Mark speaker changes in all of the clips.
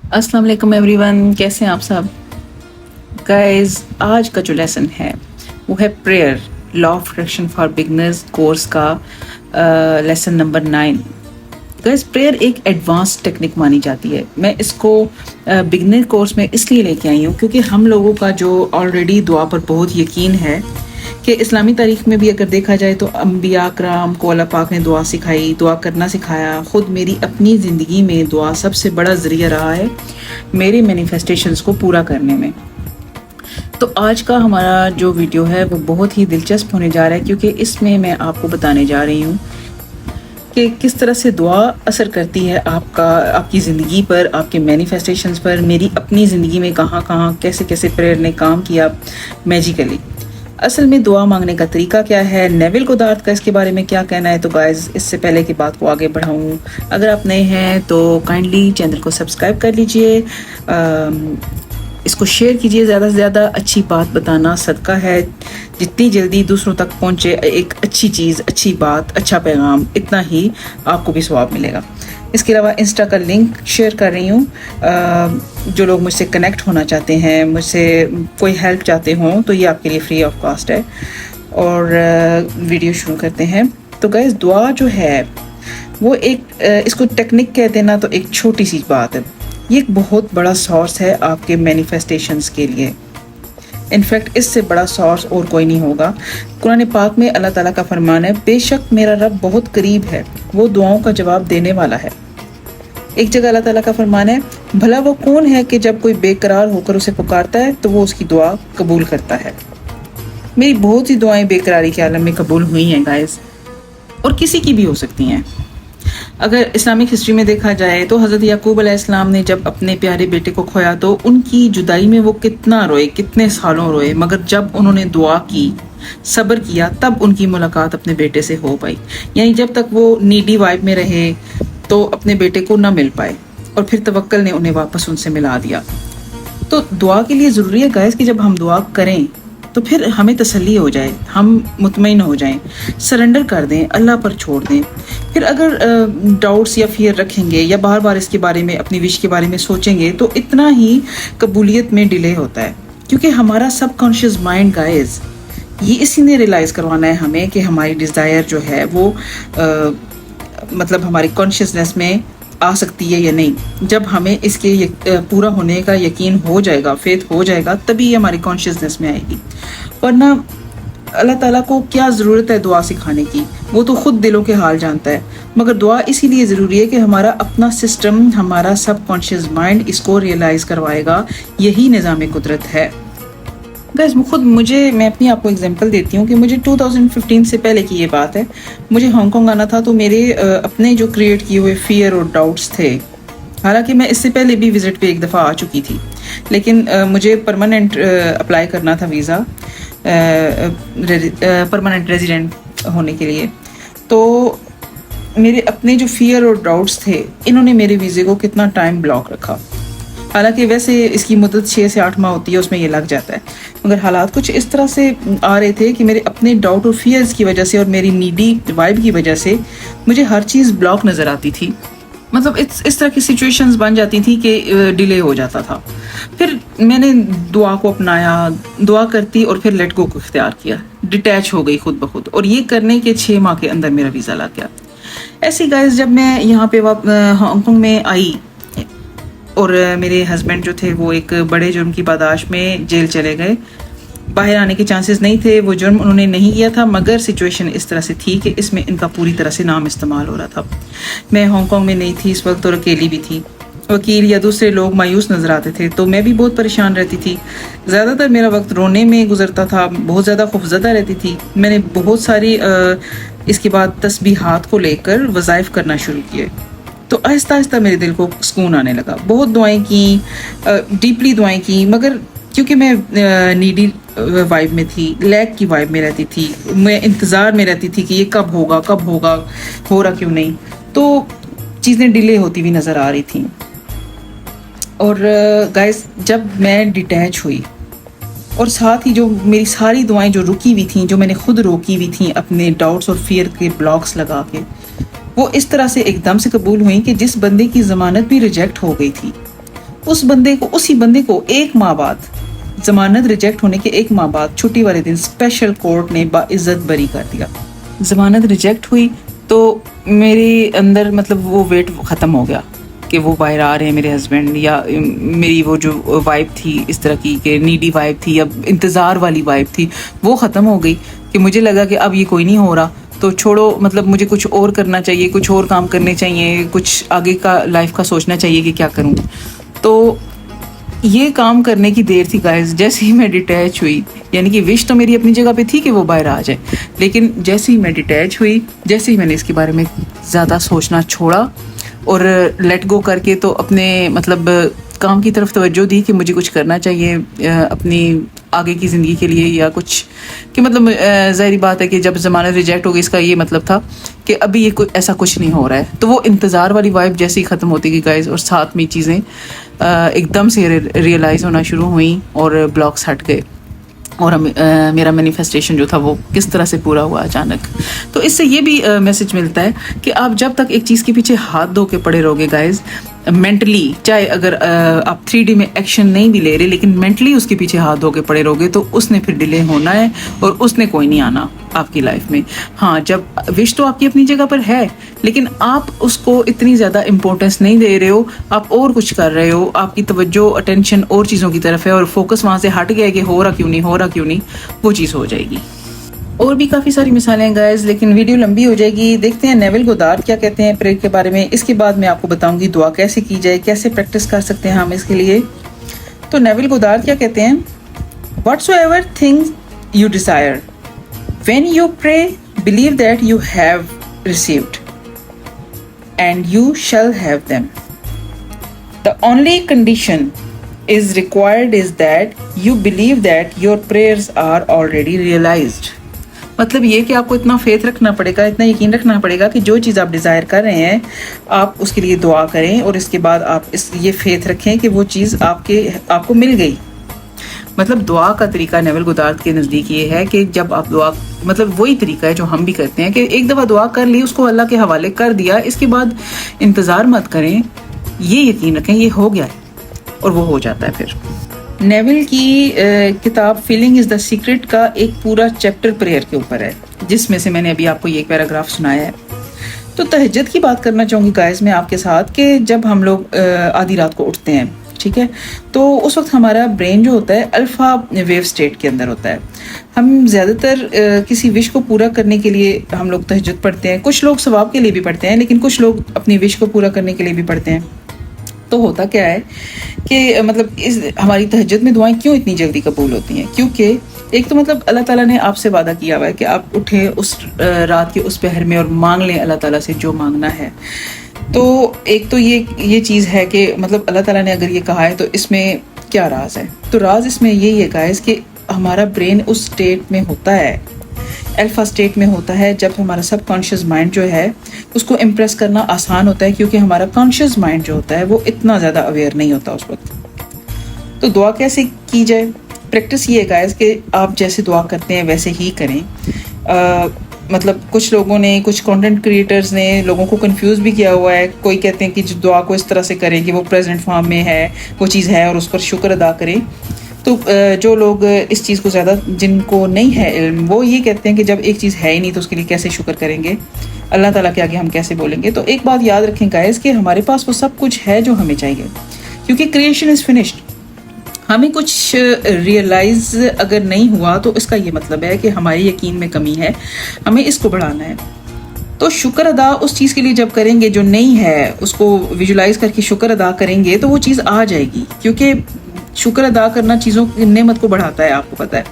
Speaker 1: अस्सलाम वालेकुम एवरीवन, कैसे हैं आप सब गाइस। आज का जो लेसन है वो है prayer, law of attraction for beginners course का लेसन नंबर 9। गाइस, प्रेयर एक एडवांस टेक्निक मानी जाती है। मैं इसको बिगनर कोर्स में इसलिए लेके आई हूँ क्योंकि हम लोगों का जो ऑलरेडी दुआ पर बहुत यकीन है कि इस्लामी तारीख में भी अगर देखा जाए तो अम्बिया कराम को अल्लाह पाक ने दुआ सिखाई, दुआ करना सिखाया। ख़ुद मेरी अपनी ज़िंदगी में दुआ सबसे बड़ा ज़रिया रहा है मेरे मैनिफेस्टेशंस को पूरा करने में। तो आज का हमारा जो वीडियो है वो बहुत ही दिलचस्प होने जा रहा है क्योंकि इसमें मैं आपको बताने जा रही हूँ कि किस तरह से दुआ असर करती है आपकी ज़िंदगी पर, आपके मैनिफेस्टेशंस पर। मेरी अपनी ज़िंदगी में कहाँ कहाँ कैसे कैसे प्रेयर ने काम किया मैजिकली। असल में दुआ मांगने का तरीका क्या है, नेविल गोदार्ड का इसके बारे में क्या कहना है। तो गाइस, इससे पहले की बात को आगे बढ़ाऊँ, अगर आप नए हैं तो काइंडली चैनल को सब्सक्राइब कर लीजिए, इसको शेयर कीजिए। ज़्यादा से ज़्यादा अच्छी बात बताना सदका है। जितनी जल्दी दूसरों तक पहुँचे एक अच्छी चीज़, अच्छी बात, अच्छा पैगाम, इतना ही आपको भी सवाब मिलेगा। इसके अलावा इंस्टा का लिंक शेयर कर रही हूँ। जो लोग मुझसे कनेक्ट होना चाहते हैं, मुझसे कोई हेल्प चाहते हों, तो ये आपके लिए फ्री ऑफ कॉस्ट है। और वीडियो शुरू करते हैं। तो गाइस, दुआ जो है वो एक इसको टेक्निक कहते हैं ना, तो एक छोटी सी बात है। ये एक बहुत बड़ा सोर्स है आपके मैनिफेस्टेशंस के लिए। इनफैक्ट इससे बड़ा सोर्स और कोई नहीं होगा। कुरान पाक में अल्लाह ताला का फरमान है, बेशक मेरा रब बहुत करीब है, वो दुआओं का जवाब देने वाला है। एक जगह अल्लाह ताला का फरमान है, भला वो कौन है कि जब कोई बेकरार होकर उसे पुकारता है तो वो उसकी दुआ कबूल करता है। मेरी बहुत सी दुआएं बेकरारी के आलम में कबूल हुई हैं गाइस, और किसी की भी हो सकती हैं। अगर इस्लामिक हिस्ट्री में देखा जाए तो हज़रत याकूब अलैहिस्सलाम ने जब अपने प्यारे बेटे को खोया तो उनकी जुदाई में वो कितना रोए, कितने सालों रोए, मगर जब उन्होंने दुआ की, सब्र किया, तब उनकी मुलाकात अपने बेटे से हो पाई। यानी जब तक वो नीडी वाइब में रहे तो अपने बेटे को ना मिल पाए, और फिर तवक्कल ने उन्हें वापस उनसे मिला दिया। तो दुआ के लिए ज़रूरी है गाइस कि जब हम दुआ करें तो फिर हमें तसल्ली हो जाए, हम मुतमईन हो जाएं, सरेंडर कर दें, अल्लाह पर छोड़ दें। फिर अगर डाउट्स या फियर रखेंगे या बार बार इसके बारे में, अपनी विश के बारे में सोचेंगे, तो इतना ही कबूलियत में डिले होता है। क्योंकि हमारा सबकॉन्शियस माइंड गाइस, ये इसी ने रियलाइज़ करवाना है हमें कि हमारी डिज़ायर जो है वो मतलब हमारी कॉन्शियसनेस में आ सकती है या नहीं। जब हमें इसके पूरा होने का यकीन हो जाएगा, फेथ हो जाएगा, तभी हमारी कॉन्शियसनेस में आएगी। वरना अल्लाह ताला को क्या ज़रूरत है दुआ सिखाने की, वो तो ख़ुद दिलों के हाल जानता है। मगर दुआ इसीलिए ज़रूरी है कि हमारा अपना सिस्टम, हमारा सबकॉन्शियस माइंड इसको रियलाइज़ करवाएगा। यही निज़ाम कुदरत है गाइस। मैं अपनी आपको एग्जांपल देती हूँ कि मुझे 2015 से पहले की ये बात है। मुझे हांगकांग आना था, तो मेरे अपने जो क्रिएट किए हुए फियर और डाउट्स थे। हालांकि मैं इससे पहले भी विज़िट पे एक दफ़ा आ चुकी थी, लेकिन मुझे परमानेंट अप्लाई करना था वीज़ा, परमानेंट रेजिडेंट होने के लिए। तो मेरे अपने जो फियर और डाउट्स थे, इन्होंने मेरे वीज़े को कितना टाइम ब्लॉक रखा। हालांकि वैसे इसकी मुद्दत 6 से 8 माह होती है, उसमें ये लग जाता है। मगर हालात कुछ इस तरह से आ रहे थे कि मेरे अपने डाउट और फियर्स की वजह से और मेरी नीडी वाइब की वजह से मुझे हर चीज़ ब्लॉक नज़र आती थी। मतलब इस तरह की सिचुएशंस बन जाती थी कि डिले हो जाता था। फिर मैंने दुआ को अपनाया, दुआ करती और फिर लेट गो को इख्तियार किया, डिटैच हो गई खुद ब खुद, और ये करने के 6 माह के अंदर मेरा वीज़ा लग गया। ऐसे गाइस, जब मैं यहाँ पे हांगकांग में आई और मेरे हस्बैंड जो थे वो एक बड़े जुर्म की पादाश में जेल चले गए। बाहर आने के चांसेस नहीं थे, वो जुर्म उन्होंने नहीं किया था, मगर सिचुएशन इस तरह से थी कि इसमें इनका पूरी तरह से नाम इस्तेमाल हो रहा था। मैं हांगकांग में नहीं थी इस वक्त और अकेली भी थी। वकील या दूसरे लोग मायूस नज़र आते थे, तो मैं भी बहुत परेशान रहती थी। ज़्यादातर मेरा वक्त रोने में गुजरता था, बहुत ज़्यादा खौफज़दा रहती थी। मैंने बहुत सारी इसके बाद तस्बीहात को लेकर वज़ाइफ करना शुरू किए, तो आहिस्ता आहिस्ता मेरे दिल को सुकून आने लगा। बहुत दुआएं की, डीपली दुआएं की, मगर क्योंकि मैं नीडी वाइब में थी, लैक की वाइब में रहती थी, मैं इंतज़ार में रहती थी कि ये कब होगा, हो रहा क्यों नहीं, तो चीज़ें डिले होती हुई नज़र आ रही थी। और गाइस, जब मैं डिटैच हुई और साथ ही जो मेरी सारी दुआएं जो रुकी हुई थी, जो मैंने खुद रोकी हुई थी अपने डाउट्स और फियर के ब्लॉक्स लगा के, वो इस तरह से एकदम से कबूल हुई कि जिस बंदे की ज़मानत भी रिजेक्ट हो गई थी उसी बंदे को 1 माह बाद, जमानत रिजेक्ट होने के 1 माह बाद छुट्टी वाले दिन स्पेशल कोर्ट ने बाइज्जत बरी कर दिया। जमानत रिजेक्ट हुई तो मेरे अंदर मतलब वो वेट ख़त्म हो गया कि वो बाहर आ रहे हैं मेरे हस्बैंड, या मेरी वो जो वाइब थी इस तरह की कि नीडी वाइब थी या इंतज़ार वाली वाइब थी, वो ख़त्म हो गई कि मुझे लगा कि अब ये कोई नहीं हो रहा तो छोड़ो, मतलब मुझे कुछ और करना चाहिए, कुछ और काम करने चाहिए, कुछ आगे का लाइफ का सोचना चाहिए कि क्या करूँ। तो ये काम करने की देर थी गाइस। जैसे ही मैं डिटैच हुई, यानी कि विश तो मेरी अपनी जगह पे थी कि वो बाहर आ जाए, लेकिन जैसे ही मैं डिटैच हुई, जैसे ही मैंने इसके बारे में ज़्यादा सोचना छोड़ा और लेट गो करके तो अपने मतलब काम की तरफ तवज्जो दी कि मुझे कुछ करना चाहिए अपनी आगे की ज़िंदगी के लिए या कुछ, कि मतलब ज़ाहिरी बात है कि जब ज़मानत रिजेक्ट हो गई इसका ये मतलब था कि अभी ये ऐसा कुछ नहीं हो रहा है। तो वो इंतज़ार वाली वाइब जैसे ही ख़त्म होती गई गाइस, और साथ में चीज़ें एकदम से रियलाइज़ होना शुरू हुई और ब्लॉक्स हट गए और मेरा मैनिफेस्टेशन जो था वो किस तरह से पूरा हुआ अचानक। तो इससे ये भी मैसेज मिलता है कि आप जब तक एक चीज़ के पीछे हाथ धो के पड़े रहोगे गाइज, मेंटली, चाहे अगर आप 3D में एक्शन नहीं भी ले रहे, लेकिन मेंटली उसके पीछे हाथ धो के पड़े रहोगे तो उसने फिर डिले होना है और उसने कोई नहीं आना आपकी लाइफ में। हाँ, जब विश तो आपकी अपनी जगह पर है, लेकिन आप उसको इतनी ज़्यादा इम्पोर्टेंस नहीं दे रहे हो, आप और कुछ कर रहे हो, आपकी तवज्जो अटेंशन और चीज़ों की तरफ है और फोकस वहाँ से हट गया कि हो रहा क्यों नहीं, वो चीज़ हो जाएगी। और भी काफ़ी सारी मिसालें हैं गाइस, लेकिन वीडियो लंबी हो जाएगी। देखते हैं नेविल गोदार्ड क्या कहते हैं प्रेयर के बारे में। इसके बाद मैं आपको बताऊंगी दुआ कैसे की जाए, कैसे प्रैक्टिस कर सकते हैं हम इसके लिए। तो नेविल गोदार्ड क्या कहते हैं, whatsoever things you desire, when you pray, believe that you have received and you shall have them. The only condition is required is that you believe that your prayers are already realized. मतलब ये कि आपको इतना faith रखना पड़ेगा, इतना यकीन रखना पड़ेगा कि जो चीज़ आप डिज़ायर कर रहे हैं आप उसके लिए दुआ करें और इसके बाद आप ये फेथ रखें कि वो चीज़ आपको मिल गई। मतलब दुआ का तरीका नेविल गोदार्ड के नज़दीक ये है कि जब आप दुआ, मतलब वही तरीका है जो हम भी करते हैं कि एक दफ़ा दुआ कर ली, उसको अल्लाह के हवाले कर दिया, इसके बाद इंतज़ार मत करें, ये यकीन रखें ये हो गया है और वो हो जाता है। फिर नेविल की किताब फीलिंग इज़ द सीक्रेट का एक पूरा चैप्टर प्रेयर के ऊपर है, जिसमें से मैंने अभी आपको ये एक पैराग्राफ सुनाया है। तो तहज्जुद की बात करना चाहूँगी गाइस मैं आपके साथ कि जब हम लोग आधी रात को उठते हैं, ठीक है, तो उस वक्त हमारा ब्रेन जो होता है अल्फा वेव स्टेट के अंदर होता है। हम ज़्यादातर किसी विश को पूरा करने के लिए हम लोग तहज्जुद पढ़ते हैं, कुछ लोग सवाब के लिए भी पढ़ते हैं, लेकिन कुछ लोग अपनी विश को पूरा करने के लिए भी पढ़ते हैं। तो होता क्या है कि मतलब हमारी तहज्जुद में दुआएं क्यों इतनी जल्दी कबूल होती हैं, क्योंकि एक तो मतलब अल्लाह ताला ने आपसे वादा किया हुआ है कि आप उठें उस रात के उस पहर में और मांग लें अल्लाह ताला से जो मांगना है। तो एक तो ये चीज़ है कि मतलब अल्लाह ताला ने अगर ये कहा है तो इसमें क्या राज है। तो राज इसमें यही है गाइस कि हमारा ब्रेन उस स्टेट में होता है, अल्फा स्टेट में होता है, जब हमारा सब कॉन्शियस माइंड जो है उसको इम्प्रेस करना आसान होता है, क्योंकि हमारा कॉन्शियस माइंड जो होता है वो इतना ज़्यादा अवेयर नहीं होता उस वक्त। तो दुआ कैसे की जाए, प्रैक्टिस ये है गाइस कि आप जैसे दुआ करते हैं वैसे ही करें। मतलब कुछ लोगों ने, कुछ कंटेंट क्रिएटर्स ने लोगों को कंफ्यूज भी किया हुआ है। कोई कहते हैं कि दुआ को इस तरह से करें कि वो प्रेजेंट फॉर्म में है, वो चीज़ है और उस पर शुक्र अदा करें। तो जो लोग इस चीज़ को ज़्यादा, जिनको नहीं है इल्म, वो ये कहते हैं कि जब एक चीज़ है ही नहीं तो उसके लिए कैसे शुक्र करेंगे, अल्लाह ताला के आगे हम कैसे बोलेंगे। तो एक बात याद रखें गाइस कि हमारे पास वो सब कुछ है जो हमें चाहिए, क्योंकि क्रिएशन इज़ फिनिश्ड। हमें कुछ रियलाइज़ अगर नहीं हुआ तो इसका ये मतलब है कि हमारी यकीन में कमी है, हमें इसको बढ़ाना है। तो शुक्र अदा उस चीज़ के लिए जब करेंगे जो नहीं है, उसको विजुलाइज करके शुक्र अदा करेंगे तो वो चीज़ आ जाएगी, क्योंकि शुक्र अदा करना चीज़ों की नेमत को बढ़ाता है, आपको पता है।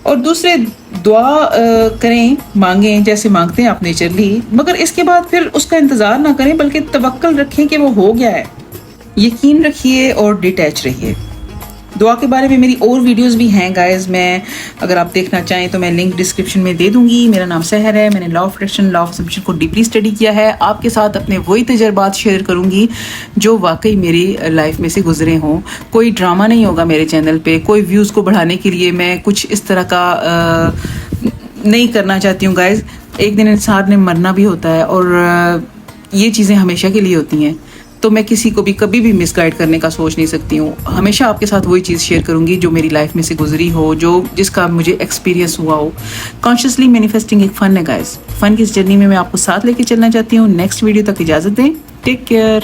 Speaker 1: और दूसरे दुआ करें, मांगें जैसे मांगते हैं आप नेचरली, मगर इसके बाद फिर उसका इंतज़ार ना करें, बल्कि तवक्कल रखें कि वो हो गया है, यकीन रखिए और डिटैच रहिए। दुआ के बारे में मेरी और वीडियोस भी हैं गाइस, मैं अगर आप देखना चाहें तो मैं लिंक डिस्क्रिप्शन में दे दूंगी। मेरा नाम सहर है, मैंने law of attraction, law of assumption को डीपली स्टडी किया है। आपके साथ अपने वही तजर्बात शेयर करूंगी जो वाकई मेरी लाइफ में से गुजरे हों। कोई ड्रामा नहीं होगा मेरे चैनल पे, कोई व्यूज़ को बढ़ाने के लिए मैं कुछ इस तरह का नहीं करना चाहती हूँ गाइस। एक दिन इंसान ने मरना भी होता है और ये चीज़ें हमेशा के लिए होती हैं। تو میں کسی کو بھی کبھی بھی مس گائڈ کرنے کا سوچ نہیں سکتی ہوں. ہمیشہ آپ کے ساتھ وہی چیز شیئر کروں گی جو میری لائف میں سے گزری ہو, جس کا مجھے ایکسپیرینس ہوا ہو. کانشیسلی مینیفیسٹنگ ایک فن ہے گائز. فن کی اس جرنی میں آپ کو ساتھ لے کے چلنا چاہتی ہوں. نیکسٹ ویڈیو تک اجازت دیں. Take care.